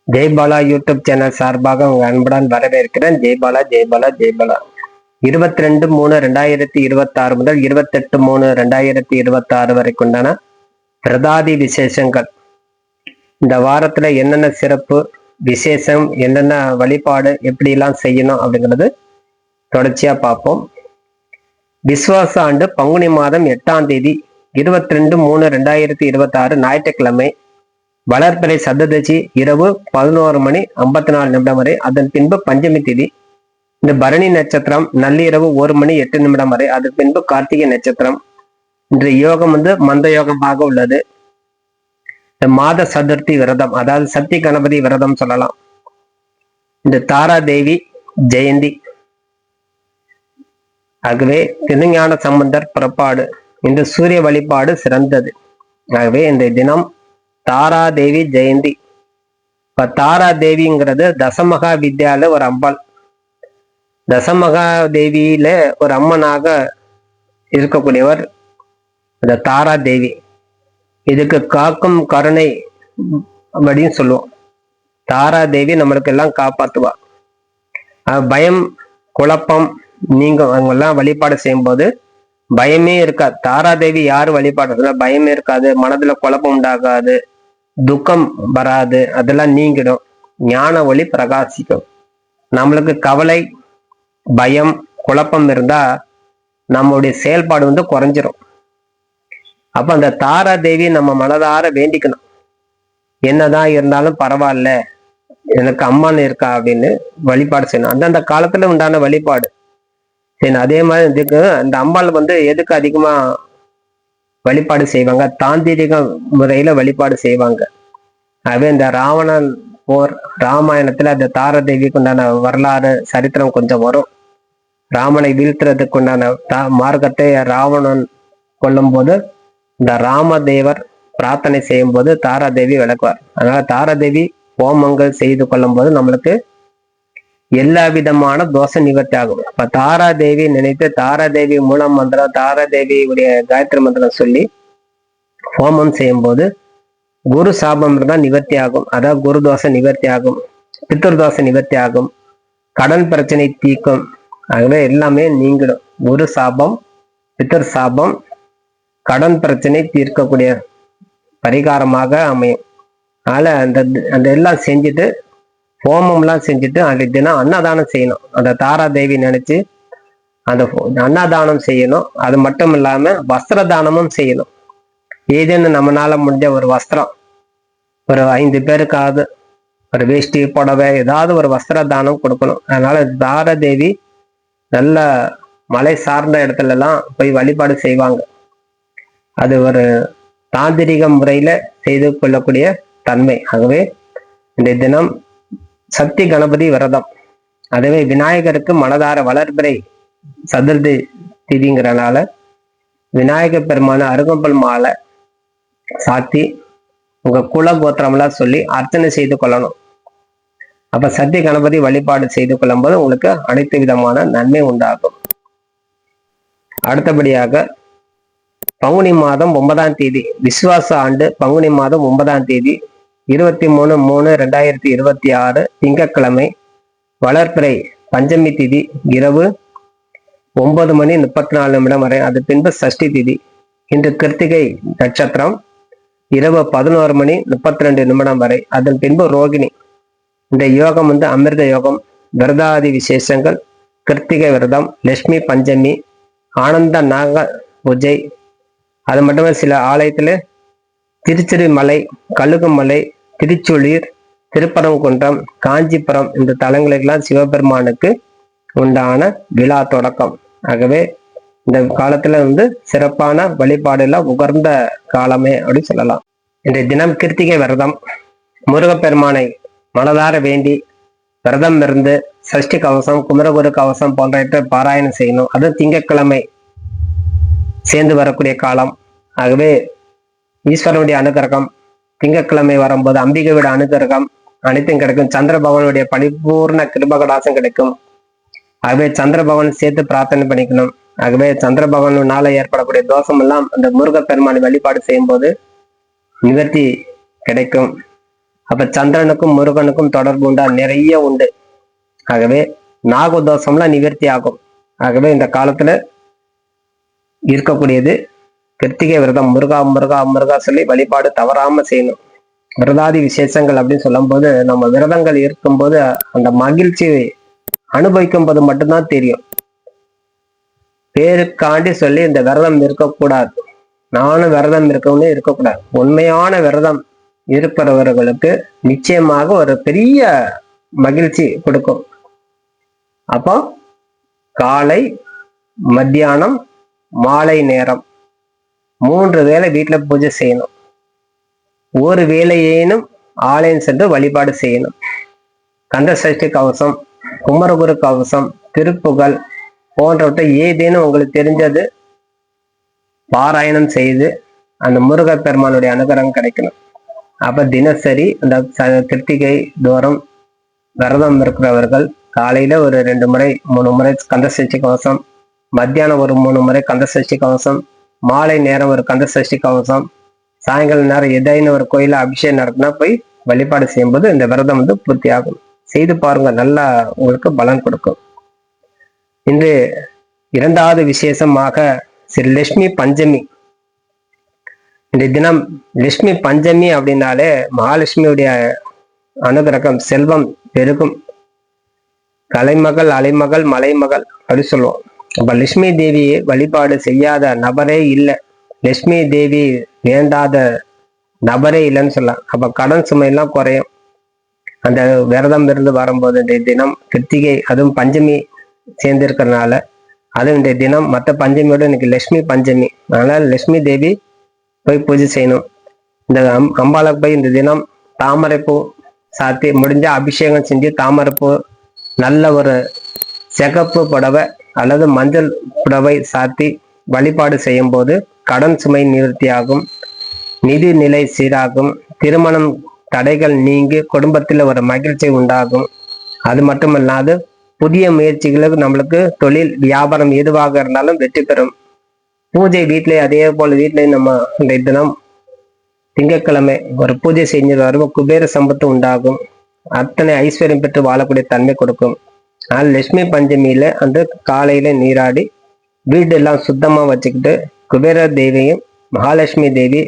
Jaibala YouTube channel சார்பாக உங்க அன்புடன் வரவேற்கிறேன். ஜெய்பாலா ஜெய்பாலா ஜெய்பாலா. 22/3/2026 முதல் 28/3/2026 வரைக்குண்டான பிரதாதி விசேஷங்கள். இந்த வாரத்துல என்னென்ன சிறப்பு விசேஷம், என்னென்ன வழிபாடு எப்படி எல்லாம் செய்யணும் அப்படிங்கிறது தொடர்ச்சியா பார்ப்போம். விஸ்வாச ஆண்டு பங்குனி மாதம் 8ஆம் தேதி 22/3/2026 ஞாயிற்றுக்கிழமை வளர்பிறை சதுர்தசி இரவு 11:54 வரை. அதன் பின்பு பஞ்சமி திதி. இந்த பரணி நட்சத்திரம் நள்ளிரவு 1:08 வரை. அதன் பின்பு கார்த்திகை நட்சத்திரம். இன்று யோகம் மந்த யோகமாக உள்ளது. இந்த மாத சதுர்த்தி விரதம், அதாவது சக்தி கணபதி விரதம் சொல்லலாம். இந்த தாரா தேவி ஜெயந்தி. ஆகவே திருஞான சம்பந்தர் புறப்பாடு. இந்த சூரிய வழிபாடு சிறந்தது. ஆகவே இந்த தினம் தாரா தேவி ஜெயந்தி. இப்ப தாரா தேவிங்கிறது தசமகா வித்யால ஒரு அம்பாள். தசமகா தேவியில ஒரு அம்மனாக இருக்கக்கூடியவர் இந்த தாரா தேவி. இதுக்கு காக்கும் கருணை அப்படின்னு சொல்லுவோம். தாரா தேவி நம்மளுக்கு எல்லாம் காப்பாத்துவா. பயம் குழப்பம் நீங்க அவங்கெல்லாம் வழிபாடு செய்யும் போது பயமே இருக்காது. தாராதேவி யாரு வழிபாடுறதுல பயமே இருக்காது, மனதுல குழப்பம் உண்டாகாது, துக்கம் வராது, அதெல்லாம் நீங்கிடும். ஞான ஒளி பிரகாசிக்கும். நம்மளுக்கு கவலை பயம் குழப்பம் இருந்தா நம்மளுடைய செயல்பாடு குறைஞ்சிரும். அப்ப அந்த தாரா தேவி நம்ம மனதார வேண்டிக்கணும். என்னதான் இருந்தாலும் பரவாயில்ல, எனக்கு அம்மான்னு இருக்கா அப்படின்னு வழிபாடு செய்யணும். அந்தந்த காலத்துல உண்டான வழிபாடு. அதே மாதிரி இதுக்கு அந்த அம்பாள் எதுக்கு அதிகமா வழிபாடு செய்வாங்க? தாந்திரிக முறையில வழிபாடு செய்வாங்க. ஆகவே இந்த ராவணன் போர் ராமாயணத்துல அந்த தாரதேவிக்கு உண்டான வரலாறு சரித்திரம் கொஞ்சம் வரும். ராமனை வீழ்த்துறதுக்கு உண்டான மார்க்கத்தை ராவணன் கொல்லும் போது இந்த ராமதேவர் பிரார்த்தனை செய்யும் போது தாராதேவி விளக்குவார். அதனால தாராதேவி ஹோமங்கள் செய்து கொள்ளும் போது நம்மளுக்கு எல்லா விதமான தோஷ நிவர்த்தி ஆகும். அப்ப தாராதேவி நினைத்து தாராதேவி மூலம் மந்திரம், தாராதேவியுடைய காயத்ரி மந்திரம் சொல்லி ஹோமம் செய்யும் போது குரு சாபம் தான் நிவர்த்தி ஆகும். அதாவது குரு தோஷ நிவர்த்தி ஆகும், பித்ரு தோஷ நிவர்த்தி ஆகும், கடன் பிரச்சனை தீக்கும். ஆகவே எல்லாமே நீங்கிடும். குரு சாபம், பித்தர் சாபம், கடன் பிரச்சனை தீர்க்கக்கூடிய பரிகாரமாக அமையும். அதனால அந்த எல்லாம் செஞ்சுட்டு ஹோமம்லாம் செஞ்சுட்டு அன்றைய தினம் அன்னதானம் செய்யணும். அந்த தாராதேவி நினைச்சு அந்த அன்னதானம் செய்யணும். அது மட்டும் இல்லாம வஸ்திர தானமும் செய்யணும். ஏதேன்னு நம்மளால முடிஞ்ச ஒரு வஸ்திரம், ஒரு 5 பேருக்காவது ஒரு வேஷ்டி புடவை ஏதாவது ஒரு வஸ்திர தானம் கொடுக்கணும். அதனால தாராதேவி நல்ல மலை சார்ந்த இடத்துல எல்லாம் போய் வழிபாடு செய்வாங்க. அது ஒரு தாந்திரிக முறையில செய்து கொள்ளக்கூடிய தன்மை. ஆகவே இந்த தினம் சக்தி கணபதி விரதம். அதுவே விநாயகருக்கு மனதார வளர்பிறை சதுர்த்தி திதிங்கிறனால விநாயகர் பெருமான அருகம்புல் மாலை சாத்தி உங்க குல கோத்திரம்லாம் சொல்லி அர்ச்சனை செய்து கொள்ளணும். அப்ப சக்தி கணபதி வழிபாடு செய்து கொள்ளும் போது உங்களுக்கு அனைத்து விதமான நன்மை உண்டாகும். அடுத்தபடியாக பங்குனி மாதம் 9ஆம் தேதி விஸ்வாச ஆண்டு பங்குனி மாதம் 9ஆம் தேதி 23/3/2026 திங்கட்கிழமை வளர்பிறை பஞ்சமி திதி இரவு 9:34 வரை. அது பின்பு சஷ்டி திதி. இன்று கிருத்திகை நட்சத்திரம் இரவு 11:32 வரை. அதன் பின்பு ரோகிணி. இந்த யோகம் அமிர்த யோகம், விரதாதி விசேஷங்கள், கிருத்திகை விரதம், லட்சுமி பஞ்சமி, ஆனந்த நாக பூஜை. அது மட்டுமே சில ஆலயத்துல திருச்சிறுமலை, கழுகுமலை, திருச்சூழீர், திருப்பரங்குன்றம், காஞ்சிபுரம் இந்த தலங்களுக்கெல்லாம் சிவபெருமானுக்கு உண்டான விழா தொடக்கம். ஆகவே இந்த காலத்துல சிறப்பான வழிபாடுலாம் உகர்ந்த காலமே அப்படின்னு சொல்லலாம். இன்றைய தினம் கிருத்திகை விரதம். முருகப்பெருமானை மனதார வேண்டி விரதம் இருந்து சஷ்டி கவசம், குமரகுரு கவசம் போன்றவற்றை பாராயணம் செய்யணும். அது திங்கட்கிழமை சேர்ந்து வரக்கூடிய காலம். ஆகவே ஈஸ்வரனுடைய அனுகிரகம் திங்கட்கிழமை வரும்போது அம்பிகையோட அனுகிரகம் அனைத்தும் கிடைக்கும். சந்திர பகவானுடைய பரிபூர்ண கிருபகடாசம் கிடைக்கும். ஆகவே சந்திர பகவான் சேர்த்து பிரார்த்தனை பண்ணிக்கணும். ஆகவே சந்திர பகவானால ஏற்படக்கூடிய தோஷம் எல்லாம் அந்த முருகப்பெருமானை வழிபாடு செய்யும் போது நிவர்த்தி கிடைக்கும். அப்ப சந்திரனுக்கும் முருகனுக்கும் தொடர்பு உண்டா? நிறைய உண்டு. ஆகவே நாகதோஷம்லாம் நிவர்த்தி ஆகும். ஆகவே இந்த காலத்துல இருக்கக்கூடியது கிருத்திகை விரதம். முருகா முருகா முருகா சொல்லி வழிபாடு தவறாம செய்யணும். விரதாதி விசேஷங்கள் அப்படின்னு சொல்லும் போது, நம்ம விரதங்கள் இருக்கும்போது அந்த மகிழ்ச்சி அனுபவிக்கும் போது மட்டும்தான் தெரியும். பேருக்காண்டி சொல்லி இந்த விரதம் இருக்கக்கூடாது. நானும் விரதம் இருக்கவுன்னு இருக்கக்கூடாது. உண்மையான விரதம் இருக்கிறவர்களுக்கு நிச்சயமாக ஒரு பெரிய மகிழ்ச்சி கொடுக்கும். அப்போ காலை, மத்தியானம், மாலை நேரம் 3 வேளை வீட்டுல பூஜை செய்யணும். ஒரு வேளையேனும் ஆலயம் சென்று வழிபாடு செய்யணும். கந்த சஷ்டி கவசம், குமரகுரு கவசம், திருப்புகழ் போன்றவற்றை ஏதேனும் உங்களுக்கு தெரிஞ்சது பாராயணம் செய்து அந்த முருகப் பெருமானுடைய அனுகிரகம் கிடைக்கணும். அப்ப தினசரி அந்த கிருத்திகை தோறும் விரதம் இருக்கிறவர்கள் காலையில ஒரு 2 முறை 3 முறை கந்த சஷ்டி கவசம், மத்தியானம் ஒரு 3 முறை கந்த சஷ்டி கவசம், மாலை நேரம் ஒரு கந்த சஷ்டி கவசம், சாயங்கால நேரம் ஏதாவது ஒரு கோயில அபிஷேகம் நடத்தினா போய் வழிபாடு செய்யும்போது இந்த விரதம் பூர்த்தி ஆகும். செய்து பாருங்க, நல்லா உங்களுக்கு பலன் கொடுக்கும். இன்று 2வது விசேஷமாக ஸ்ரீ லட்சுமி பஞ்சமி. இந்த தினம் லட்சுமி பஞ்சமி அப்படின்னாலே மகாலட்சுமியுடைய அனுகிரகம், செல்வம் பெருகும். கலைமகள், அலைமகள், மலைமகள் அப்படி சொல்லுவோம். அப்ப லட்சுமி தேவி வழிபாடு செய்யாத நபரே இல்லை. லட்சுமி தேவி வேண்டாத நபரே இல்லைன்னு சொல்லலாம். அப்ப கடன் சுமையெல்லாம் குறையும். அந்த விரதம் இருந்து வரும்போது இந்த தினம் கிருத்திகை, அதுவும் பஞ்சமி சேர்ந்து இருக்கிறதுனால, அதுவும் இந்த தினம் மற்ற பஞ்சமியோட இன்னைக்கு லட்சுமி பஞ்சமி, அதனால லட்சுமி தேவி போய் பூஜை செய்யணும். இந்த அம்பாளுக்கு போய் இந்த தினம் தாமரைப்பூ சாத்தி முடிஞ்ச அபிஷேகம் செஞ்சு, தாமரைப்பூ நல்ல ஒரு சிகப்பு புடவை அல்லது மஞ்சள் புடவை சாத்தி வழிபாடு செய்யும் போது கடன் சுமை நிவர்த்தியாகும், நிதி நிலை சீராகும், திருமணம் தடைகள் நீங்கி குடும்பத்தில் ஒரு மகிழ்ச்சி உண்டாகும். அது மட்டுமல்லாது புதிய முயற்சிகளுக்கு நம்மளுக்கு தொழில் வியாபாரம் எதுவாக இருந்தாலும் வெற்றி பெறும். பூஜை வீட்டிலே அதே போல வீட்டிலே நம்ம இந்த தினம் திங்கட்கிழமை ஒரு பூஜை செஞ்சு வரும் குபேர சம்பத்து உண்டாகும். அத்தனை ஐஸ்வர்யம் பெற்று வாழக்கூடிய தன்மை கொடுக்கும். ஆனால் லட்சுமி பஞ்சமியில அந்த காலையில நீராடி வீடு எல்லாம் சுத்தமா வச்சுக்கிட்டு குபேர தேவியும் மகாலட்சுமி தேவி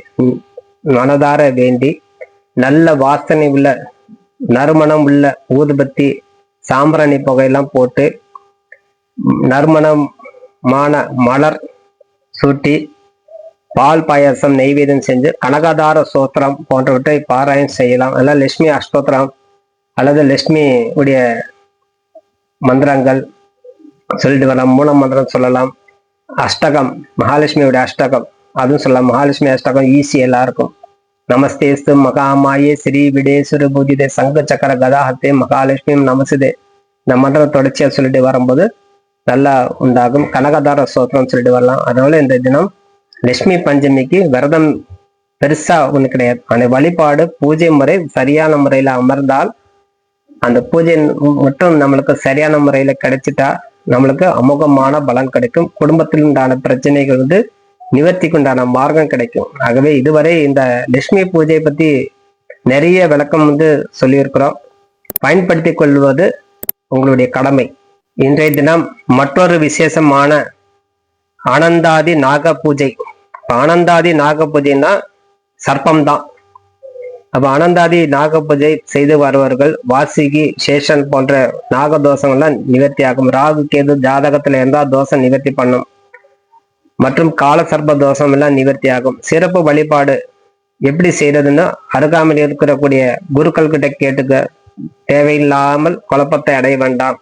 மனதார வேண்டி நல்ல வாசனை உள்ள நறுமணம் உள்ள ஊதுபத்தி சாம்பிராணி புகையெல்லாம் போட்டு நறுமணமான மலர் சூட்டி பால் பாயாசம் நெய்வேதம் செஞ்சு கனகாதார சோத்திரம் போன்றவற்றை பாராயணம் செய்யலாம். அல்ல லட்சுமி அஷ்டோத்திரம் அல்லது லட்சுமி உடைய மந்திரங்கள் சொல்லிட்டு வரலாம். மூலம் மந்திரம் சொல்லலாம். அஷ்டகம், மகாலட்சுமியுடைய அஷ்டகம் அதுவும் சொல்லலாம். மகாலட்சுமி அஷ்டகம் ஈஸி எல்லாருக்கும். நமஸ்தேஸ்து மகாமாயே ஸ்ரீ விடேஸ்வர பூஜிதே சங்க சக்கர கதாஹத்தே மகாலட்சுமி நமசுதே. இந்த மந்திரம் தொடர்ச்சியா சொல்லிட்டு வரும்போது நல்லா உண்டாகும். கனகதார சோத்திரம் சொல்லிட்டு வரலாம். அதனால இந்த தினம் லட்சுமி பஞ்சமிக்கு விரதம் பெருசா ஒண்ணு கிடையாது. அந்த வழிபாடு பூஜை முறை சரியான முறையில அமர்ந்தால், அந்த பூஜை மட்டும் நம்மளுக்கு சரியான முறையில கிடைச்சிட்டா நம்மளுக்கு அமோகமான பலன் கிடைக்கும். குடும்பத்தில் உண்டான பிரச்சனைகள் நிவர்த்திக்கு உண்டான மார்க்கம் கிடைக்கும். ஆகவே இதுவரை இந்த லட்சுமி பூஜை பத்தி நிறைய விளக்கம் சொல்லியிருக்கிறோம். பயன்படுத்தி கொள்வது உங்களுடைய கடமை. இன்றைய தினம் மற்றொரு விசேஷமான ஆனந்தாதி நாக பூஜை. ஆனந்தாதி நாக பூஜைன்னா சர்ப்பம்தான். அப்ப ஆனந்தாதி நாக பூஜை செய்து வருவர்கள் வாசிகி சேஷன் போன்ற நாக தோஷங்கள்லாம் நிவர்த்தி ஆகும். ராகு கேது ஜாதகத்துல இருந்தா தோஷம் நிவர்த்தி பண்ணும். மற்றும் கால சர்ப்ப தோஷம் எல்லாம் நிவர்த்தி ஆகும். சிறப்பு வழிபாடு எப்படி செய்யறதுன்னா, அருகாமையில் இருக்கக்கூடிய குருக்கள் கிட்ட கேட்டுக்க. தேவையில்லாமல் குழப்பத்தை அடைய வேண்டாம்.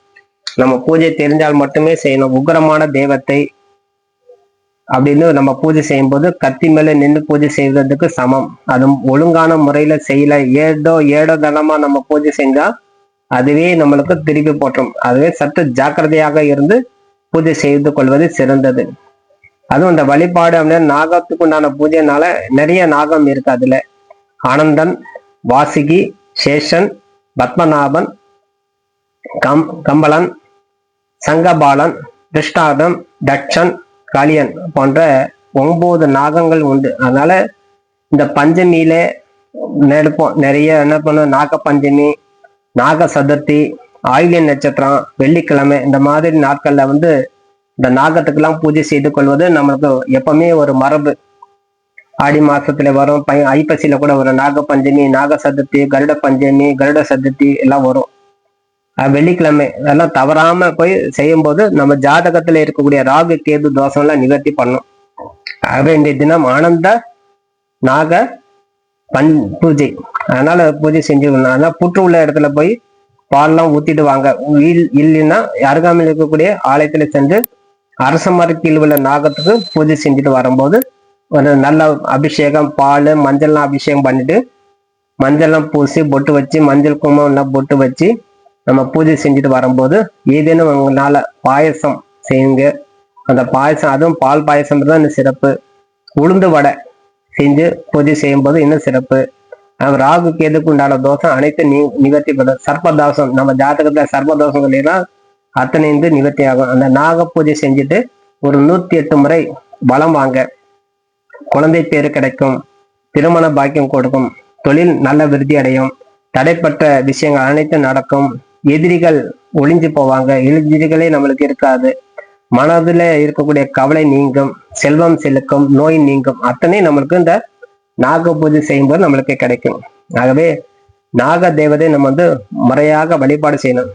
நம்ம பூஜை தெரிஞ்சால் மட்டுமே செய்யணும். உக்ரமான தெய்வத்தை அப்படின்னு நம்ம பூஜை செய்யும் போது கத்தி மேல நின்று பூஜை செய்வதற்கு சமம். அதுவும் ஒழுங்கான முறையில செய்யல, ஏடோ தனமா நம்ம பூஜை செஞ்சா அதுவே நம்மளுக்கு திருப்பி போட்டுரும். அதுவே சற்று ஜாக்கிரதையாக இருந்து பூஜை செய்து கொள்வது சிறந்தது. அதுவும் இந்த வழிபாடு அப்படின்னா நாகத்துக்கு உண்டான பூஜைனால நிறைய நாகம் இருக்கு. அதுல ஆனந்தன், வாசுகி, சேஷன், பத்மநாபன், கம்பளன், சங்கபாலன், திருஷ்டாதம், தட்சன், காளியன் போன்ற 9 நாகங்கள் உண்டு. அதனால இந்த பஞ்சமியில நெருப்போம். நிறைய என்ன பண்ணுவோம், நாக பஞ்சமி, நாக சதுர்த்தி, ஆயில்ய நட்சத்திரம், வெள்ளிக்கிழமை இந்த மாதிரி நாட்கள்ல வந்து இந்த நாகத்துக்கெல்லாம் பூஜை செய்து கொள்வது நம்மளுக்கு எப்பவுமே ஒரு மரபு. ஆடி மாசத்துல வரும், ஐப்பசியில கூட வரும் நாக பஞ்சமி, நாக சதுர்த்தி, கருட பஞ்சமி, கருட சதுர்த்தி எல்லாம் வரும். வெள்ளிக்கிழமை அதெல்லாம் தவறாம போய் செய்யும் போது நம்ம ஜாதகத்துல இருக்கக்கூடிய ராகு கேது தோஷம் எல்லாம் நிவர்த்தி பண்ணும். ஆகவே இன்றைய தினம் ஆனந்த நாக பூஜை, அதனால பூஜை செஞ்சு, அதனால புற்று உள்ள இடத்துல போய் பால்லாம் ஊத்திட்டு வாங்க. இல்லைன்னா அருகாமையில் இருக்கக்கூடிய ஆலயத்துல சென்று அரச மரத்தில் உள்ள நாகத்துக்கு பூஜை செஞ்சுட்டு வரும்போது ஒரு நல்ல அபிஷேகம், பால் மஞ்சள்லாம் அபிஷேகம் பண்ணிட்டு மஞ்சள்லாம் பூசி பொட்டு வச்சு, மஞ்சள் குங்குமம் எல்லாம் பொட்டு வச்சு நம்ம பூஜை செஞ்சுட்டு வரும்போது ஏதேனும் உங்களால பாயசம் செய்யுங்க. அந்த பாயசம், அதுவும் பால் பாயசம் தான் இன்னும் சிறப்பு. உளுந்து வடை செஞ்சு பூஜை செய்யும் போது இன்னும் சிறப்பு. ராகு கேதுக்கு உண்டான தோஷம் அனைத்து நிவர்த்தி பண்ணும். சர்ப்பதோஷம், நம்ம ஜாதகத்துல சர்ப்பதோஷங்கள் எல்லாம் அத்தனை நிவர்த்தி ஆகும். அந்த நாக பூஜை செஞ்சுட்டு ஒரு 108 முறை வலம் வாங்க. குழந்தை பேரு கிடைக்கும், திருமண பாக்கியம் கொடுக்கும், தொழில் நல்ல விருத்தி அடையும், தடைப்பட்ட விஷயங்கள் அனைத்தும் நடக்கும், எதிரிகள் ஒளிஞ்சு போவாங்க, எதிரிகளே நம்மளுக்கு இருக்காது, மனதுல இருக்கக்கூடிய கவலை நீங்கும், செல்வம் செலுக்கும், நோய் நீங்கும், அத்தனை நம்மளுக்கு இந்த நாக பூஜை செய்யும்போது நம்மளுக்கு கிடைக்கும். ஆகவே நாக தேவதை நம்ம முறையாக வழிபாடு செய்யணும்.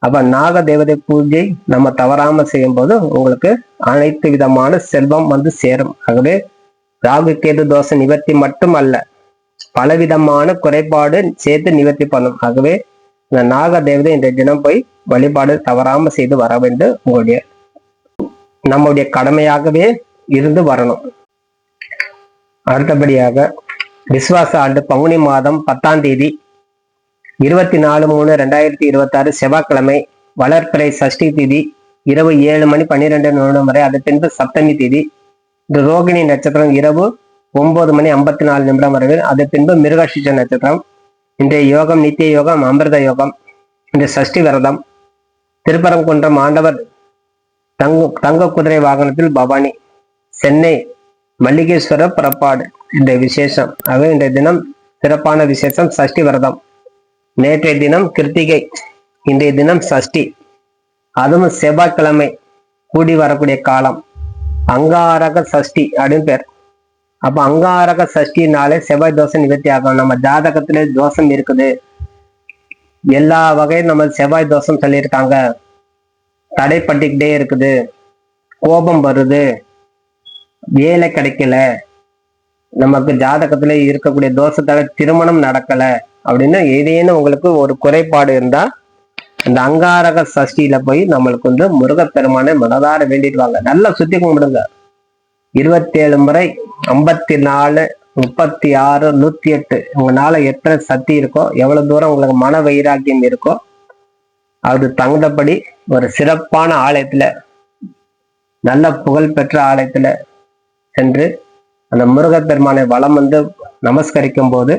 அப்ப நாக தேவதை பூஜை நம்ம தவறாம செய்யும் போது உங்களுக்கு அனைத்து விதமான செல்வம் சேரும். ஆகவே ராகு கேது தோஷ நிவர்த்தி மட்டும் அல்ல, பலவிதமான குறைபாடு சேர்த்து நிவர்த்தி பண்ணும். ஆகவே இந்த நாக தேவதை இன்றைய தினம் போய் வழிபாடு தவறாம செய்து வர வேண்டும். நம்முடைய கடமையாகவே இருந்து வரணும். அடுத்தபடியாக விஸ்வாச ஆண்டு பங்குனி மாதம் 10ஆம் தேதி 24/3/2026 செவ்வாய்க்கிழமை, வளர்ப்பிறை சஷ்டி திதி இரவு 7:12 வரை. அது பின்பு சப்தமி திதி. இந்த ரோகிணி நட்சத்திரம் இரவு 9:54 வரை. அது பின்பு மிருகசீஷ நட்சத்திரம். இன்றைய யோகம் நித்திய யோகம், அமிர்த யோகம். இன்றைய சஷ்டி விரதம். திருப்பரங்குன்றம் ஆண்டவர் தங்க குதிரை வாகனத்தில் பவானி. சென்னை மல்லிகேஸ்வர புறப்பாடு இன்றைய விசேஷம். ஆகவே இன்றைய தினம் சிறப்பான விசேஷம் சஷ்டி விரதம். நேற்றைய தினம் கிருத்திகை, இன்றைய தினம் சஷ்டி, அதுவும் செவ்வாய்க்கிழமை கூடி வரக்கூடிய காலம். அங்காரக சஷ்டி அப்படின்னு பேர். அப்ப அங்காரக சஷ்டினாலே செவ்வாய் தோஷம் நிவர்த்தி ஆகும். நம்ம ஜாதகத்திலே தோஷம் இருக்குது, எல்லா வகையும் நம்ம செவ்வாய் தோஷம் சொல்லியிருக்காங்க, தடைப்பட்டுக்கிட்டே இருக்குது, கோபம் வருது, வேலை கிடைக்கல, நமக்கு ஜாதகத்துல இருக்கக்கூடிய தோஷத்தால திருமணம் நடக்கல அப்படின்னு ஏதேனும் உங்களுக்கு ஒரு குறைபாடு இருந்தா இந்த அங்காரக சஷ்டியில போய் நம்மளுக்கு முருகப்பெருமானை மனதார வேண்டிட்டு வாங்க. நல்லா சுத்தி கும்பிடுங்க. 27 முறை, 54, 36, 108 உங்களால எத்தனை சக்தி இருக்கோ, எவ்வளவு தூரம் உங்களுக்கு மன வைராக்கியம் இருக்கோ அது தகுந்தபடி ஒரு சிறப்பான ஆலயத்துல, நல்ல புகழ் பெற்ற ஆலயத்துல சென்று அந்த முருகப்பெருமானை வலம் நமஸ்கரிக்கும் போது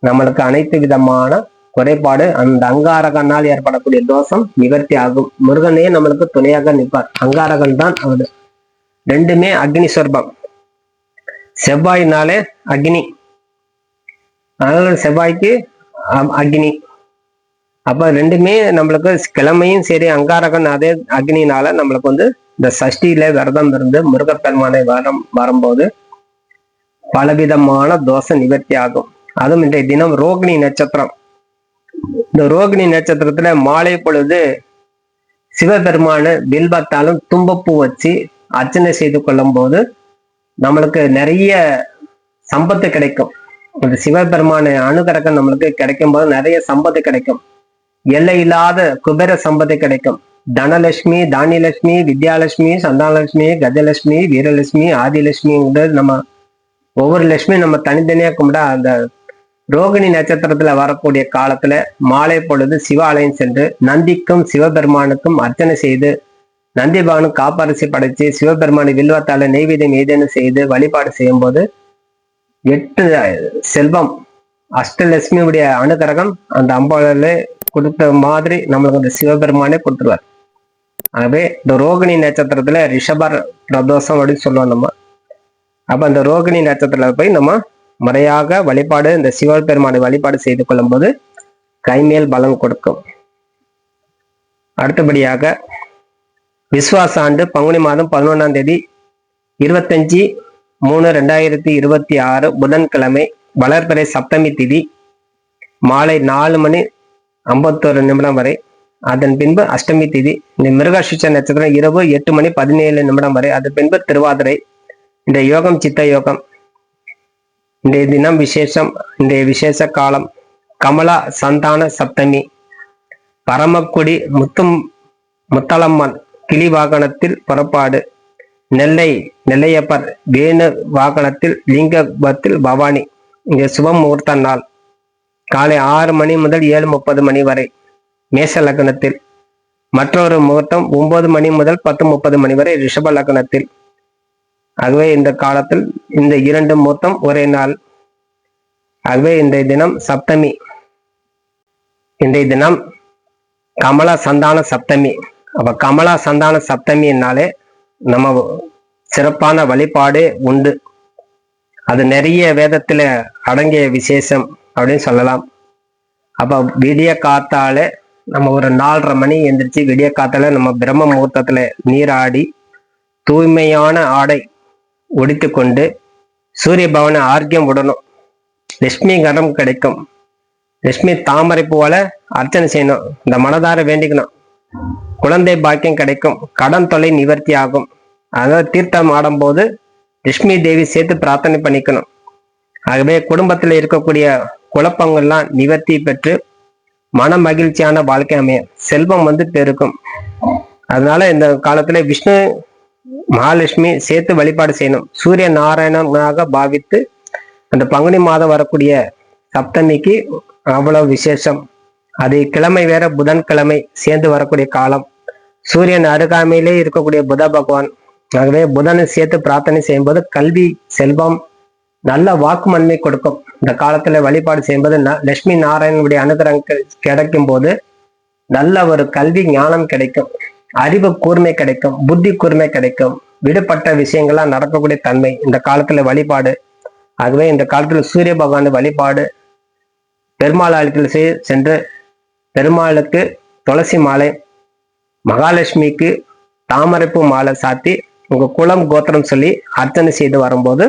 நம்மளுக்கு அனைத்து விதமான குறைபாடு, அந்த அங்காரகனால் ஏற்படக்கூடிய தோஷம் நிவர்த்தி ஆகும். முருகனே நம்மளுக்கு துணையாக நிற்பார். அங்காரகன் தான் அவரு. ரெண்டுமே அக்னி சொர்பம். செவ்வாயினாலே அக்னி, அதனால செவ்வாய்க்கு அக்னி. அப்ப ரெண்டுமே நம்மளுக்கு கிழமையும் சரி, அங்காரகன் அதே அக்னினால நம்மளுக்கு இந்த சஷ்டியில விரதம் இருந்து முருகப்பெருமானை வரும்போது பலவிதமான தோஷம் நிவர்த்தி ஆகும். அதுவும் இன்றைய தினம் ரோகிணி நட்சத்திரம். இந்த ரோகிணி நட்சத்திரத்துல மாலை பொழுது சிவபெருமான பில்பத்தாலும் தும்பப்பூ வச்சு அர்ச்சனை செய்து கொள்ளும் போது நம்மளுக்கு நிறைய சம்பத்து கிடைக்கும். இந்த சிவபெருமான அனுகிரகம் நம்மளுக்கு கிடைக்கும் போது நிறைய சம்பத்து கிடைக்கும். எல்லை இல்லாத குபேர சம்பத்து கிடைக்கும். தனலட்சுமி, தானியலட்சுமி, வித்யாலட்சுமி, சந்தானலட்சுமி, கஜலட்சுமி, வீரலட்சுமி, ஆதிலட்சுமிங்கிறது நம்ம ஒவ்வொரு லட்சுமியும் நம்ம தனித்தனியா கும்பிட்டா அந்த ரோகிணி நட்சத்திரத்துல வரக்கூடிய காலத்துல மாலை பொழுது சிவாலயம் சென்று நந்திக்கும் சிவபெருமானுக்கும் அர்ச்சனை செய்து, நந்தி பகவானுக்கு காப்பரிசி படைச்சு, சிவபெருமானு வில்வத்தால நெய்வேதியம் ஏதேனும் செய்து வழிபாடு செய்யும் போது 8 செல்வம், அஷ்டலட்சுமியுடைய அனுகிரகம் அந்த அம்பாள கொடுத்த மாதிரி நம்மளுக்கு அந்த சிவபெருமானே கொடுத்துருவார். ஆகவே இந்த ரோகிணி நட்சத்திரத்துல ரிஷபர் பிரதோஷம் அப்படின்னு சொல்லுவோம் நம்ம. அப்ப அந்த ரோகிணி நட்சத்திரத்துல போய் நம்ம முறையாக வழிபாடு இந்த சிவபெருமானை வழிபாடு செய்து கொள்ளும் போது கைமேல் பலம் கொடுக்கும். அடுத்தபடியாக விஸ்வாச ஆண்டு பங்குனி மாதம் 11ஆம் தேதி 25/3/2026 புதன்கிழமை வளர்பிறை சப்தமி திதி மாலை 4:51 வரை. அதன் பின்பு அஷ்டமி திதி. இந்த மிருகசிஷ நட்சத்திரம் இரவு 8:17 வரை. அதன் பின்பு திருவாதிரை. இந்த யோகம் சித்த யோகம். இன்றைய தினம் விசேஷம். இன்றைய விசேஷ காலம் கமலா சந்தான சப்தமி. பரமக்குடி முத்தலம்மன் கிளி வாகனத்தில் புறப்பாடு. நெல்லையப்பர் வேணு வாகனத்தில் லிங்கத்தில் பவானி. இங்கே சுப முகூர்த்த நாள் காலை 6 மணி முதல் 7:30 வரை மேச லக்னத்தில். மற்றொரு முகூர்த்தம் 9 மணி முதல் 10:30 வரை ரிஷப லக்னத்தில். ஆகவே இந்த காலத்தில் இந்த 2 முகூர்த்தம் ஒரே நாள். ஆகவே இன்றைய தினம் சப்தமி. இன்றைய தினம் கமலா சந்தான சப்தமி. அப்ப கமலா சந்தான சப்தமினாலே நம்ம சிறப்பான வழிபாடே உண்டு. அது நிறைய வேதத்துல அடங்கிய விசேஷம் அப்படின்னு சொல்லலாம். அப்ப விடிய காத்தாலே நம்ம ஒரு 4:30 மணி எந்திரிச்சு விடிய காத்தால நம்ம பிரம்ம முகூர்த்தத்துல நீராடி தூய்மையான ஆடை உடித்து கொண்டு சூரிய பவனை ஆர்க்கியம் விடணும். லட்சுமி கரம் கிடைக்கும். லட்சுமி தாமரை போல அர்ச்சனை செய்யணும். இந்த மனதார வேண்டிக்கணும். குழந்தை பாக்கியம் கிடைக்கும். கடன் தொல்லை நிவர்த்தி ஆகும். அதாவது தீர்த்தம் ஆடும்போது லட்சுமி தேவி சேர்த்து பிரார்த்தனை பண்ணிக்கணும். ஆகவே குடும்பத்தில் இருக்கக்கூடிய குழப்பங்கள்லாம் நிவர்த்தி பெற்று மன மகிழ்ச்சியான வாழ்க்கை அமையும். செல்வம் பெருக்கும். அதனால இந்த காலத்துல விஷ்ணு மகாலட்சுமி சேர்த்து வழிபாடு செய்யணும். சூரிய நாராயணனாக பாவித்து அந்த பங்குனி மாதம் வரக்கூடிய சப்தமிக்கு அவ்வளவு விசேஷம். அது கிழமை வேற புதன்கிழமை சேர்ந்து வரக்கூடிய காலம். சூரியன் அருகாமையிலே இருக்கக்கூடிய புத பகவான். ஆகவே புதனை சேர்த்து பிரார்த்தனை செய்யும்போது கல்வி செல்வம் நல்ல வாக்குமன்மை கொடுக்கும். இந்த காலத்துல வழிபாடு செய்யும்போது லட்சுமி நாராயணனுடைய அனுகிரகம் கிடைக்கும் போது நல்ல ஒரு கல்வி ஞானம் கிடைக்கும். அறிவு கூர்மை கிடைக்கும். புத்தி கூர்மை கிடைக்கும். விடுபட்ட விஷயங்கள்லாம் நடக்கக்கூடிய தன்மை இந்த காலத்துல வழிபாடு. ஆகவே இந்த காலத்துல சூரிய பகவான் வழிபாடு பெருமாள் ஆலயத்தில் சென்று பெருமாளுக்கு துளசி மாலை, மகாலட்சுமிக்கு தாமரைப்பூ மாலை சாத்தி உங்க குலம் கோத்திரம் சொல்லி அர்ச்சனை செய்து வரும்போது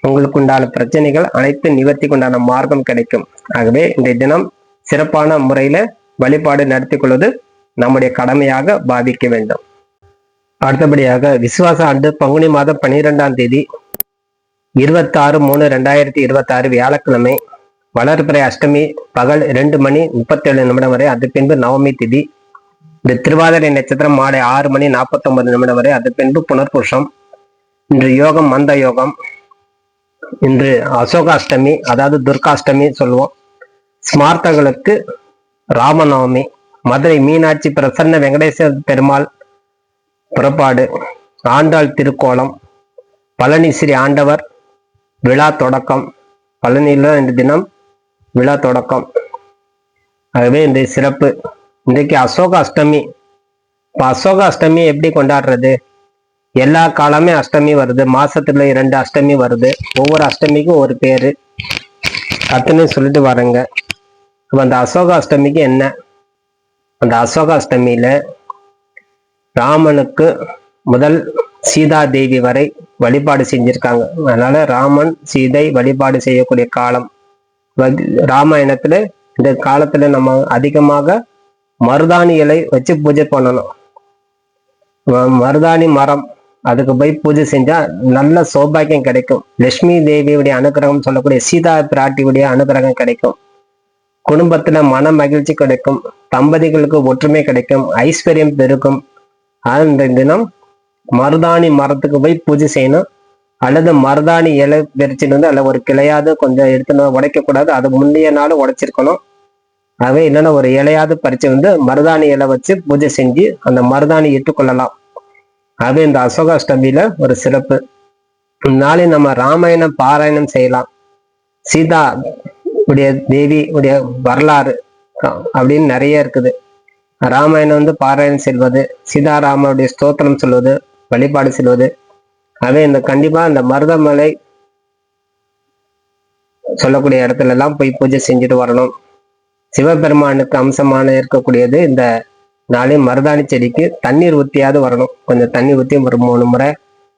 உங்களுக்கு உண்டான பிரச்சனைகள் அனைத்து நிவர்த்தி கொண்டான மார்க்கம் கிடைக்கும். ஆகவே இந்த தினம் சிறப்பான முறையில வழிபாடு நடத்தி கொள்வது நம்முடைய கடமையாக பாவிக்க வேண்டும். அடுத்தபடியாக விசுவாச ஆண்டு பங்குனி மாதம் 12ஆம் தேதி 26/3/2026 வியாழக்கிழமை வளர்பிறை அஷ்டமி பகல் 2:37 வரை. அது பின்பு நவமி திதி. இந்த திருவாதிரை நட்சத்திரம் மாலை 6:49 வரை. அது பின்பு புனர்புருஷம். இன்று யோகம் மந்த யோகம். இன்று அசோகாஷ்டமி, அதாவது துர்காஷ்டமி சொல்லுவோம். ஸ்மார்த்தங்களுக்கு ராமநவமி. மதுரை மீனாட்சி பிரசன்ன வெங்கடேஸ்வர பெருமாள் புறப்பாடு. ஆண்டாள் திருக்கோலம். பழனி ஸ்ரீ ஆண்டவர் விழா தொடக்கம். பழனியில இந்த தினம் விழா தொடக்கம். ஆகவே இந்த சிறப்பு. இன்றைக்கு அசோக அஷ்டமி. இப்போ அசோக அஷ்டமி எப்படி கொண்டாடுறது? எல்லா காலமே அஷ்டமி வருது. மாசத்துல 2 அஷ்டமி வருது. ஒவ்வொரு அஷ்டமிக்கும் ஒரு பேரு கத்துன்னு சொல்லிட்டு வரேங்க. இப்போ அந்த அசோக அஷ்டமிக்கு என்ன? அந்த அசோக அஷ்டமியில ராமனுக்கு முதல் சீதா தேவி வரை வழிபாடு செஞ்சிருக்காங்க. அதனால ராமன் சீதை வழிபாடு செய்யக்கூடிய காலம். ராமாயணத்துல இந்த காலத்துல நம்ம அதிகமாக மருதாணி இலை வச்சு பூஜை பண்ணணும். மருதாணி மரம் அதுக்கு போய் பூஜை செஞ்சா நல்ல சௌபாகியம் கிடைக்கும். லட்சுமி தேவியுடைய அனுகிரகம் சொல்லக்கூடிய சீதா பிராட்டியுடைய அனுகிரகம் கிடைக்கும். குடும்பத்துல மன மகிழ்ச்சி கிடைக்கும். தம்பதிகளுக்கு ஒற்றுமை கிடைக்கும். ஐஸ்வர்யம் பெருக்கும். அந்த தினம் மருதாணி மரத்துக்கு போய் பூஜை செய்யணும். அல்லது மருதாணி இலை பறிச்சுட்டு அல்ல ஒரு கிளையாவது கொஞ்சம் எடுத்துன்னு உடைக்க கூடாது. அது முந்தைய நாள் உடைச்சிருக்கணும். ஆகவே இல்லைன்னா ஒரு இலையாவது பறிச்சு மருதாணி இலை வச்சு பூஜை செஞ்சு அந்த மருதாணி இட்டுக்கொள்ளலாம். ஆகவே இந்த அசோகாஷ்டமியில ஒரு சிறப்பு. நாளை நம்ம ராமாயணம் பாராயணம் செய்யலாம். சீதா உடைய தேவி உடைய வரலாறு அப்படின்னு நிறைய இருக்குது. ராமாயணம் பாராயணம் செல்வது, சீதாராமனுடைய ஸ்தோத்திரம் சொல்வது, வழிபாடு செல்வது. ஆகவே இந்த கண்டிப்பா இந்த மருதமலை சொல்லக்கூடிய இடத்துல எல்லாம் போய் பூஜை செஞ்சுட்டு வரணும். சிவபெருமானுக்கு அம்சமான இருக்கக்கூடியது இந்த நாளே மருதாணி செடிக்கு தண்ணீர் ஊற்றியாவது வரணும். கொஞ்சம் தண்ணி ஊற்றி ஒரு 3 முறை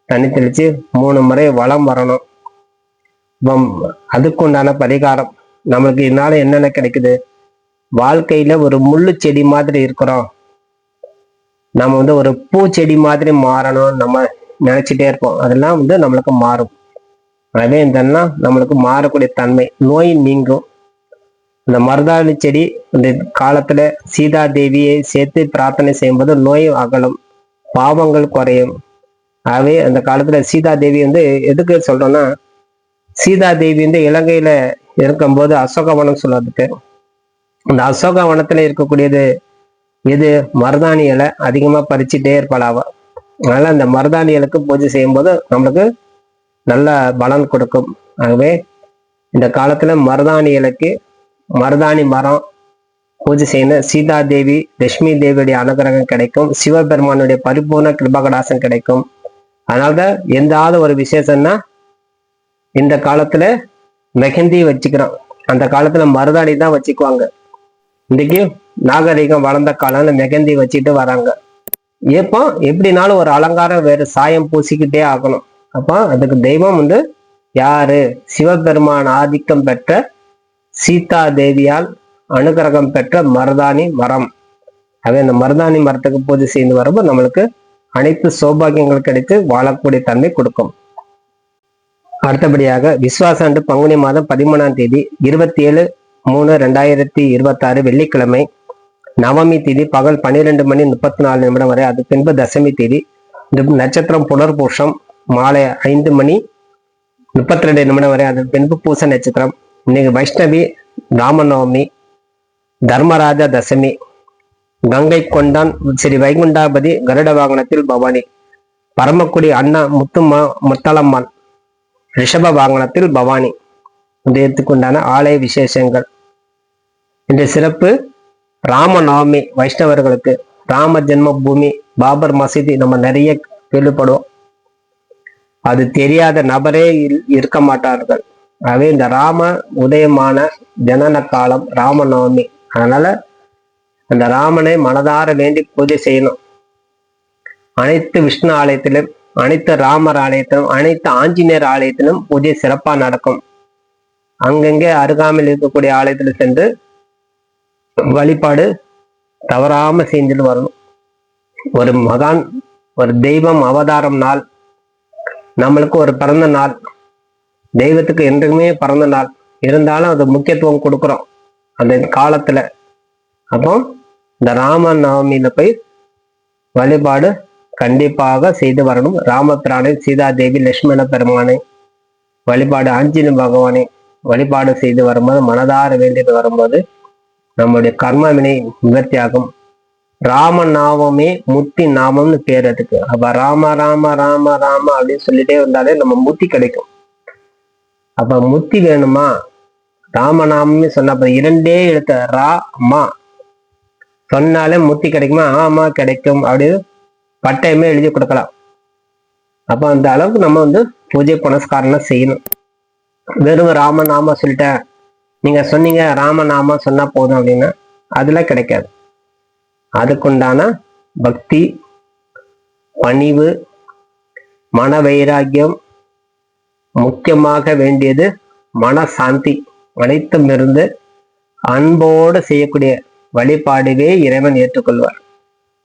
தண்ணி தெளிச்சு 3 முறை வளம் வரணும். அதுக்கு உண்டான பரிகாரம் நம்மளுக்கு இதனால என்னென்ன கிடைக்குது, வாழ்க்கையில ஒரு முள்ளு செடி மாதிரி இருக்கிறோம், நம்ம ஒரு பூச்செடி மாதிரி மாறணும் நம்ம நினைச்சிட்டே இருப்போம். அதெல்லாம் நம்மளுக்கு மாறும். அதே இதெல்லாம் நம்மளுக்கு மாறக்கூடிய தன்மை, நோய் நீங்கும். இந்த மருதாணி செடி இந்த காலத்துல சீதா தேவியை சேர்த்து பிரார்த்தனை செய்யும்போது நோய் அகலும், பாவங்கள் குறையும். ஆகவே அந்த காலத்துல சீதா தேவி எதுக்கு சொல்றோம்னா, சீதா தேவி இலங்கையில இருக்கும்போது அசோகவனம் சொல்றதுக்கு, அந்த அசோகவனத்துல இருக்கக்கூடியது இது மருதாணி இலை அதிகமா பறிச்சுட்டே இருப்பாளாவா. அதனால அந்த மருதாணி இலைக்கு பூஜை செய்யும்போது நம்மளுக்கு நல்ல பலன் கொடுக்கும். ஆகவே இந்த காலத்துல மருதாணி இலைக்கு மருதாணி மரம் பூஜை செய்யணும். சீதா தேவி லட்சுமி தேவியுடைய அனுகிரகம் கிடைக்கும், சிவபெருமானுடைய பரிபூர்ண கிருபகடாசம் கிடைக்கும். அதனால்தான் எந்தாவது ஒரு விசேஷம்னா இந்த காலத்துல மெஹந்தி வச்சுக்கிறோம், அந்த காலத்துல மருதாணி தான் வச்சுக்குவாங்க. இன்னைக்கு நாகரிகம் வளர்ந்த காலம் மெஹந்தி வச்சுட்டு வராங்க. எப்போ எப்படினாலும் ஒரு அலங்காரம் வேறு சாயம் பூசிக்கிட்டே ஆகணும். அப்போ அதுக்கு தெய்வம் யாரு, சிவபெருமான் ஆதிக்கம் பெற்ற சீதா தேவியால் அனுகிரகம் பெற்ற மருதாணி மரம். அதே அந்த மருதாணி மரத்துக்கு பூஜை செய்து வரும்போது நம்மளுக்கு அனைத்து சௌபாகியங்கள் கிடைத்து வாழக்கூடிய தன்மை கொடுக்கும். அடுத்தபடியாக விஸ்வாச ஆண்டு பங்குனி மாதம் 13ஆம் தேதி 27/3/2026 வெள்ளிக்கிழமை, நவமி தேதி பகல் 12:34 வரை, அது பின்பு தசமி தேதி. நட்சத்திரம் புனர்பூஷம் மாலை 5:32 வரை, அது பின்பு பூச நட்சத்திரம். இன்னைக்கு வைஷ்ணவி ராமநவமி, தர்மராஜா தசமி, கங்கை கொண்டான் ஸ்ரீ வைகுண்டாபதி கருட வாகனத்தில் பவானி, பரமக்குடி அண்ணா முத்தலம்மாள் ரிஷப வாகனத்தில் பவானி. உண்டான ஆலய விசேஷங்கள். இந்த சிறப்பு ராமநவமி வைஷ்ணவர்களுக்கு ராம ஜென்ம பூமி பாபர் மசீதி நம்ம நிறைய கேள்விப்படுவோம், அது தெரியாத நபரே இருக்க மாட்டார்கள். ஆகவே இந்த ராம உதயமான ஜனன காலம் ராமநவமி. அதனால அந்த ராமனை மனதார வேண்டி பூஜை செய்யணும். அனைத்து விஷ்ணு ஆலயத்திலும், அனைத்து ராமர் ஆலயத்திலும், அனைத்து ஆஞ்சநேயர் ஆலயத்திலும் பூஜை சிறப்பா நடக்கும். அங்கங்கே அருகாமையில் இருக்கக்கூடிய ஆலயத்துல சென்று வழிபாடு தவறாம செஞ்சுட்டு வரணும். ஒரு மகான், ஒரு தெய்வம் அவதாரம் நாள், நம்மளுக்கு ஒரு பிறந்த நாள், தெய்வத்துக்கு என்றுமே பிறந்த நாள் இருந்தாலும் அது முக்கியத்துவம் கொடுக்குறோம் அந்த காலத்துல. அப்போ இந்த ராம நவமியில போய் வழிபாடு கண்டிப்பாக செய்து வரணும். ராமபிரானை, சீதா தேவி, லட்சுமண பெருமானை வழிபாடு, ஆஞ்சநேய பகவானை வழிபாடு செய்து வரும்போது, மனதார வேண்டிட்டு வரும்போது நம்முடைய கர்மவினை நிவர்த்தியாகும். ராம நாமமே முத்தி நாமம்னு பேர் அதுக்கு. அப்ப ராம ராம ராம ராம அப்படின்னு சொல்லிட்டே வந்தாலே நம்ம முத்தி கிடைக்கும். அப்ப முத்தி வேணுமா, ராமநாமமே சொன்ன 2 எழுத்த ரா மா சொன்னாலே முத்தி கிடைக்குமா? ஆமா கிடைக்கும் அப்படின்னு பட்டயமே எழுதி கொடுக்கலாம். அப்ப அந்த அளவுக்கு நம்ம பூஜை புனஸ்காரம் செய்யணும். வெறும் ராமநாம சொல்லிட்டேன், நீங்க சொன்னீங்க ராமநாம சொன்னா போதும் அப்படின்னா அதெல்லாம் கிடைக்காது. அதுக்குண்டான பக்தி, பணிவு, மன வைராக்கியம், முக்கியமாக வேண்டியது மனசாந்தி, அனைத்தும் இருந்து அன்போடு செய்யக்கூடிய வழிபாடுவே இறைவன் ஏற்றுக்கொள்வார்.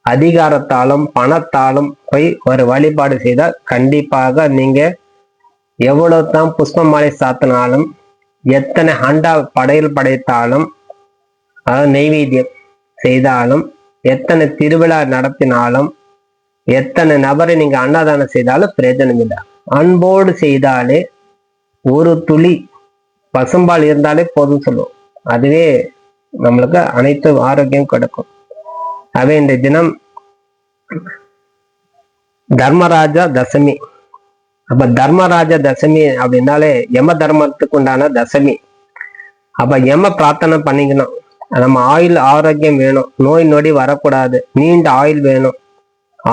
அதிகாரத்தாலும் பணத்தாலும் போய் ஒரு வழிபாடு செய்தால் கண்டிப்பாக நீங்க எவ்வளவு தான் புஷ்ப மாலை சாத்தினாலும், எத்தனை அண்டா படையல் படைத்தாலும், அதாவது நெய்வேத்தியம் செய்தாலும், எத்தனை திருவிழா நடத்தினாலும், எத்தனை நபரை நீங்க அன்னதானம் செய்தாலும் பிரயோஜனம் இல்லை. அன்போடு செய்தாலே ஒரு துளி பசும்பால் இருந்தாலே போதும் சொல்லுவோம், அதுவே நம்மளுக்கு அனைத்து ஆரோக்கியம் கிடைக்கும். அவை இந்த தினம் தர்மராஜா தசமி. அப்ப தர்மராஜா தசமி அப்படின்னாலே யம தர்மத்துக்கு உண்டான தசமி. அப்ப யம பிரார்த்தனை பண்ணிக்கணும். நம்ம ஆயுள் ஆரோக்கியம் வேணும், நோய் நொடி வரக்கூடாது, நீண்ட ஆயுள் வேணும்,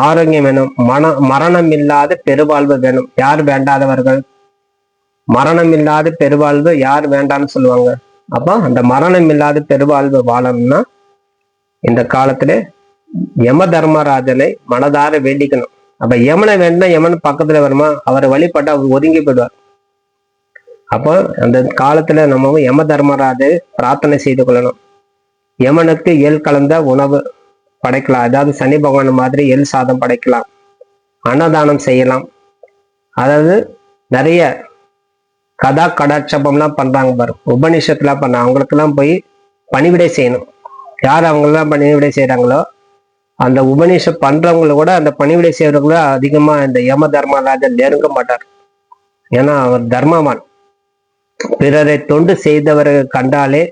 ஆரோக்கியம் வேணும், மரணம் இல்லாத பெருவாழ்வு வேணும். யார் வேண்டாதவர்கள்? மரணம் இல்லாத பெருவாழ்வு யார் வேண்டாம்னு சொல்லுவாங்க. அப்போ அந்த மரணம் இல்லாத பெருவாழ்வு வாழணும்னா இந்த காலத்துல யம தர்மராஜனை மனதார வேண்டிக்கணும். அப்ப யமனை வேண்டா யமன் பக்கத்துல வருமா, அவரை வழிபட்டு அவர் ஒதுங்கி போயிடுவார். அப்போ அந்த காலத்துல நம்ம யம தர்மராஜை பிரார்த்தனை செய்து கொள்ளணும். யமனுக்கு எள் கலந்த உணவு படைக்கலாம், அதாவது சனி பகவான் மாதிரி எள் சாதம் படைக்கலாம், அன்னதானம் செய்யலாம். அதாவது நிறைய கதா கடாட்சபம்லாம் பண்றாங்க பாரு, உபநிஷத்துலாம் பண்ண அவங்களுக்கெல்லாம் போய் பணிவிடை செய்யணும். யார் அவங்கெல்லாம் பணிவிடை செய்யறாங்களோ அந்த உபநிஷம் பண்றவங்களை கூட அந்த பணிவிடை செய்யறவங்கள அதிகமா இந்த யம தர்மராஜன் நெருங்க மாட்டார். ஏன்னா அவர் தர்மவான். பிறரை தொண்டு செய்தவர்கள் கண்டாலே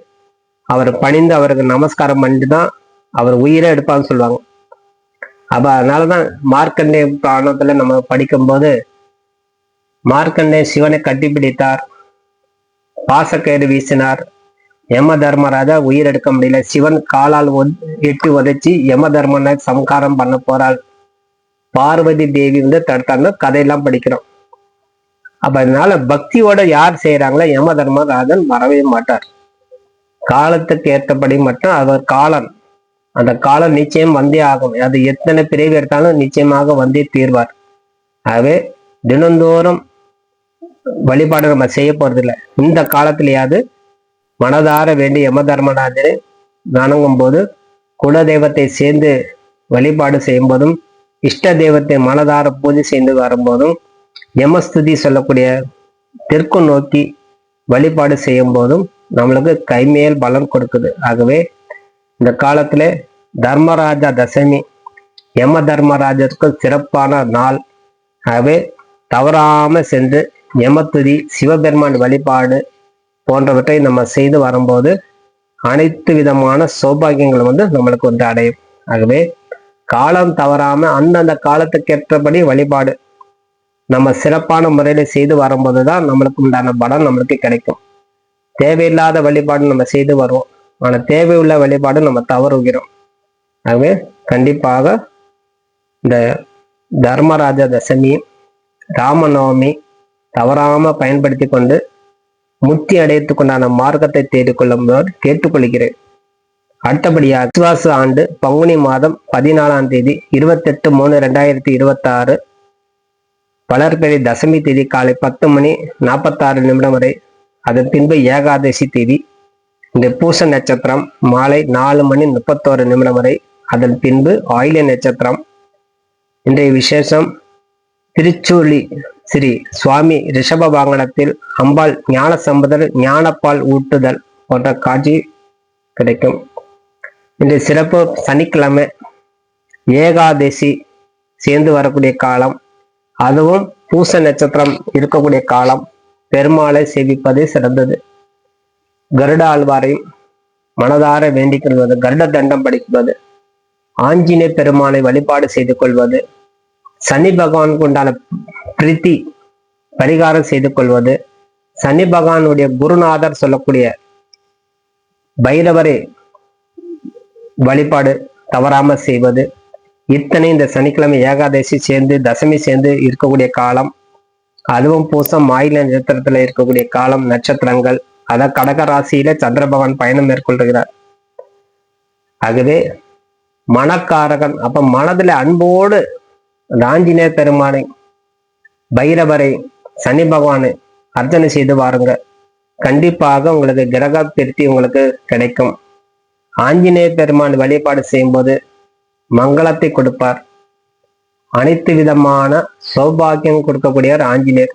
அவர் பணிந்து அவருக்கு நமஸ்காரம் பண்ணிட்டு தான் அவர் உயிரை எடுப்பான்னு சொல்லுவாங்க. அப்ப அதனாலதான் மார்க்கண்டே புராணத்துல நம்ம படிக்கும்போது மார்க்கண்டே சிவனை கட்டிப்பிடித்தார், பாசக்கயிறு வீசினார், யம தர்மராஜா உயிர் எடுக்க முடியல, சிவன் காலால் எட்டு உதைச்சி யம தர்மனை சம்காரம் பண்ண போறாள், பார்வதி தேவி தடுத்தாங்க, கதையெல்லாம் படிக்கிறோம். அப்ப அதனால பக்தியோட யார் செய்யறாங்களோ யம தர்மராஜன் வரவே மாட்டார். காலத்துக்கு ஏற்றபடி மட்டும் அவர் காலம், அந்த காலம் நிச்சயம் வந்தே ஆகும். அது எத்தனை பிறவி எடுத்தாலும் நிச்சயமாக வந்தே தீர்வார். ஆகவே தினந்தோறும் வழிபாடு நம்ம செய்ய போறது இல்லை. இந்த காலத்திலேயாவது மனதார வேண்டி யம தர்மராஜனை வணங்கும் போது, குல தெய்வத்தை சேர்ந்து வழிபாடு செய்யும் போதும், இஷ்ட தெய்வத்தை மனதார பூஜை செய்து வரும்போதும், யமஸ்துதி சொல்லக்கூடிய தெற்கு நோக்கி வழிபாடு செய்யும் போதும் நம்மளுக்கு கைமேல் பலன் கொடுக்குது. ஆகவே இந்த காலத்துல தர்மராஜா தசமி யம தர்மராஜருக்கு சிறப்பான நாள். ஆகவே தவறாம சென்று யமத்துதி சிவபெருமான் வழிபாடு போன்றவற்றை நம்ம செய்து வரும்போது அனைத்து விதமான சௌபாகியங்கள் நம்மளுக்கு அடையும். ஆகவே காலம் தவறாம அந்தந்த காலத்துக்கேற்றபடி வழிபாடு நம்ம சிறப்பான முறையில செய்து வரும்போது தான் நம்மளுக்கு உண்டான பலன் நம்மளுக்கு கிடைக்கும். தேவையில்லாத வழிபாடு நம்ம செய்து வருவோம், ஆனா தேவையுள்ள வழிபாடு நம்ம தவறுகிறோம். ஆகவே கண்டிப்பாக இந்த தர்மராஜ தசமி ராமநவமி தவறாம பயன்படுத்தி கொண்டு முக்தி அடையத்துக்குண்டான மார்க்கத்தை தேடிக்கொள்ளும்போது கேட்டுக்கொள்கிறேன். அடுத்தபடியாக விசுவாச ஆண்டு பங்குனி மாதம் 14ஆம் தேதி 28/3/2026 வளர்பிறை தசமி தேதி காலை 10:46 வரை, அதன் பின்பு ஏகாதசி தேதி, இந்த பூச நட்சத்திரம் மாலை 4:31 வரை, அதன் பின்பு ஆயில்ய நட்சத்திரம். இன்றைய விசேஷம் திருச்சூழி ஸ்ரீ சுவாமி ரிஷப வாகனத்தில் அம்பாள் ஞான சம்பதர் ஞானப்பால் ஊட்டுதல் போன்ற காட்சி கிடைக்கும். இன்றைய சிறப்பு சனிக்கிழமை ஏகாதசி சேர்ந்து வரக்கூடிய காலம், அதுவும் பூச நட்சத்திரம் இருக்கக்கூடிய காலம். பெருமாளை சேவிப்பதே சிறந்தது. கருட ஆழ்வாரையும் மனதார வேண்டிக் கொள்வது, கருட தண்டம் படிப்பது, ஆஞ்சநேய பெருமாளை வழிபாடு செய்து கொள்வது, சனி பகவானுக்கு உண்டான பிரீத்தி பரிகாரம் செய்து கொள்வது, சனி பகவானுடைய குருநாதர் சொல்லக்கூடிய பைரவரை வழிபாடு தவறாம செய்வது, இத்தனை இந்த சனிக்கிழமை ஏகாதசி சேர்ந்து தசமி சேர்ந்து இருக்கக்கூடிய காலம், அதுவும் பூசம் ஆயில நட்சத்திரத்துல இருக்கக்கூடிய காலம், நட்சத்திரங்கள், அத கடக ராசியில சந்திர பகவான் பயணம் மேற்கொள்கிறார். ஆகவே மனக்காரகன், அப்ப மனதுல அன்போடு ஆஞ்சநேய பெருமானை பைரவரை சனி பகவானை அர்ச்சனை செய்து வாருங்க. கண்டிப்பாக உங்களுக்கு கிரக திருப்தி உங்களுக்கு கிடைக்கும். ஆஞ்சநேய பெருமான் வழிபாடு செய்யும் போது மங்களத்தை கொடுப்பார். அனைத்து விதமான சௌபாகியம் கொடுக்கக்கூடியவர் ஆஞ்சநேயர்.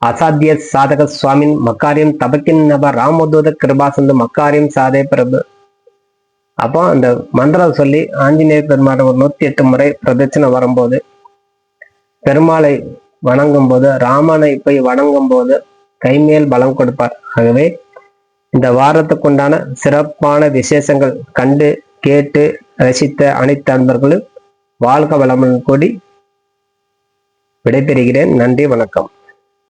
அசாத்திய சாதக சுவாமின் மக்காரியம் தபக்கின் நப ராமதூத கிருபாசந்து மக்காரியம் சாதே பிரபு. அப்போ அந்த மந்திரம் சொல்லி ஆஞ்சநேய பெருமாள் ஒரு 108 முறை பிரதட்சணை வரும்போது, பெருமாளை வணங்கும் போது, ராமனை போய் வணங்கும் போது கைமேல் பலம் கொடுப்பார். ஆகவே இந்த வாரத்துக்குண்டான சிறப்பான விசேஷங்கள் கண்டு கேட்டு ரசித்த அனைத்து அன்பர்களும் வாழ்க வளமுடன் கூடி விடைபெறுகிறேன். நன்றி, வணக்கம்.